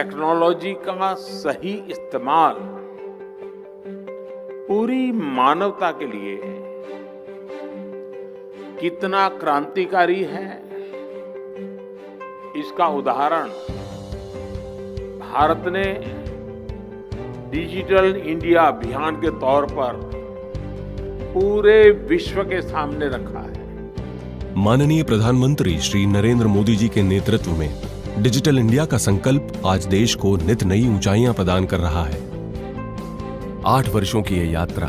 Technology का सही इस्तेमाल पूरी मानवता के लिए कितना क्रांतिकारी है, इसका उदाहरण भारत ने डिजिटल इंडिया अभियान के तौर पर पूरे विश्व के सामने रखा है। माननीय प्रधानमंत्री श्री नरेंद्र मोदी जी के नेतृत्व में डिजिटल इंडिया का संकल्प आज देश को नित नई ऊंचाइयां प्रदान कर रहा है। 8 वर्षों की यह यात्रा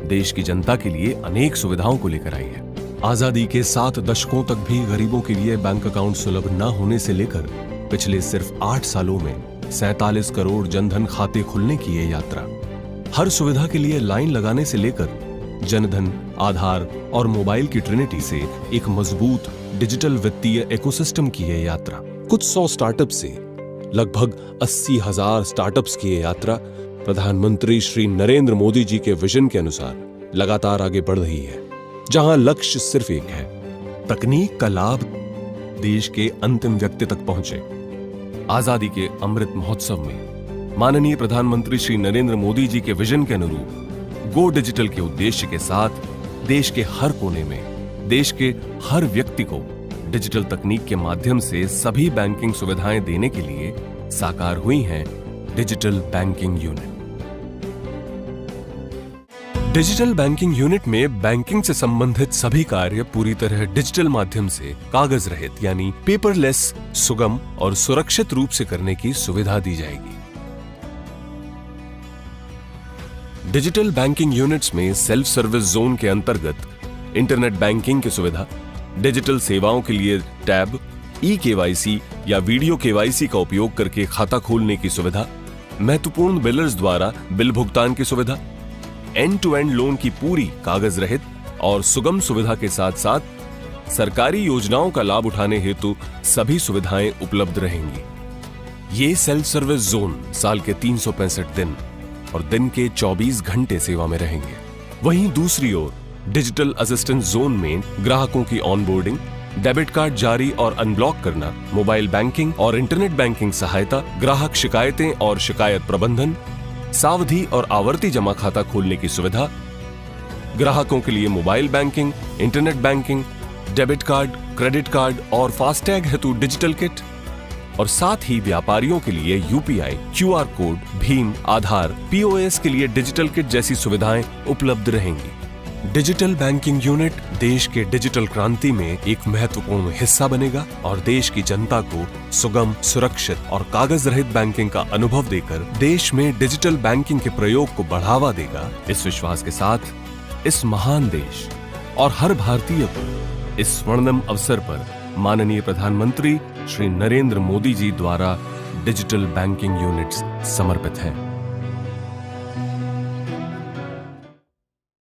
देश की जनता के लिए अनेक सुविधाओं को लेकर आई है। आजादी के 7 दशकों तक भी गरीबों के लिए बैंक अकाउंट सुलभ न होने से लेकर पिछले सिर्फ 8 सालों में 47 करोड़ जनधन खाते खुलने की यह यात्रा, हर सुविधा के लिए लाइन लगाने से लेकर जनधन, आधार और मोबाइल की ट्रिनिटी से एक मजबूत डिजिटल वित्तीय इकोसिस्टम की यह यात्रा, कुछ 100 स्टार्टअप से लगभग 80,000 स्टार्टअप्स की यह यात्रा प्रधानमंत्री श्री नरेंद्र मोदी जी के विजन के अनुसार लगातार आगे बढ़ रही है, जहां लक्ष्य सिर्फ एक है, तकनीक का लाभ देश के अंतिम व्यक्ति तक पहुंचे। आजादी के अमृत महोत्सव में माननीय प्रधानमंत्री श्री नरेंद्र मोदी जी के विजन के अनुरूप गो डिजिटल के उद्देश्य के साथ देश के हर कोने में देश के हर व्यक्ति को डिजिटल तकनीक के माध्यम से सभी बैंकिंग सुविधाएं देने के लिए साकार हुई हैं digital banking unit. Digital banking unit में बैंकिंग से संबंधित सभी कार्य पूरी तरह डिजिटल माध्यम से कागज रहित यानी पेपरलेस, सुगम और सुरक्षित रूप से करने की सुविधा दी जाएगी। डिजिटल बैंकिंग यूनिट्स में सेल्फ सर्विस जोन के अंतर्गत इंटरनेट बैंकिंग की सुविधा, डिजिटल सेवाओं के लिए टैब, ई-केवाईसी या वीडियो केवाईसी का उपयोग करके खाता खोलने की सुविधा, महत्वपूर्ण बिलर्स द्वारा बिल भुगतान की सुविधा, एंड टू एंड लोन की पूरी कागज रहित और सुगम सुविधा के साथ साथ सरकारी योजनाओं का लाभ उठाने हेतु सभी सुविधाएं उपलब्ध रहेंगी। ये सेल्फ सर्विस जोन साल के 365 दिन और दिन के 24 घंटे सेवा में रहेंगे। वहीं दूसरी ओर डिजिटल असिस्टेंस जोन में ग्राहकों की ऑनबोर्डिंग, डेबिट कार्ड जारी और अनब्लॉक करना, मोबाइल बैंकिंग और इंटरनेट बैंकिंग सहायता, ग्राहक शिकायतें और शिकायत प्रबंधन, सावधि और आवर्ती जमा खाता खोलने की सुविधा, ग्राहकों के लिए mobile banking, internet banking, debit card, credit card और फास्टैग हेतु डिजिटल किट, और साथ ही व्यापारियों के लिए यूपीआई, क्यूआर कोड, भीम, आधार, पीओएस के लिए डिजिटल किट जैसी सुविधाएं उपलब्ध रहेंगी। डिजिटल बैंकिंग यूनिट देश के डिजिटल क्रांति में एक महत्वपूर्ण हिस्सा बनेगा और देश की जनता को सुगम, सुरक्षित और कागज रहित बैंकिंग का अनुभव देकर देश में डिजिटल बैंकिंग के प्रयोग को बढ़ावा देगा। इस विश्वास के साथ इस महान देश और हर भारतीय को इस स्वर्णिम अवसर पर माननीय प्रधानमंत्री श्री नरेंद्र मोदी जी द्वारा डिजिटल बैंकिंग यूनिट्स समर्पित है।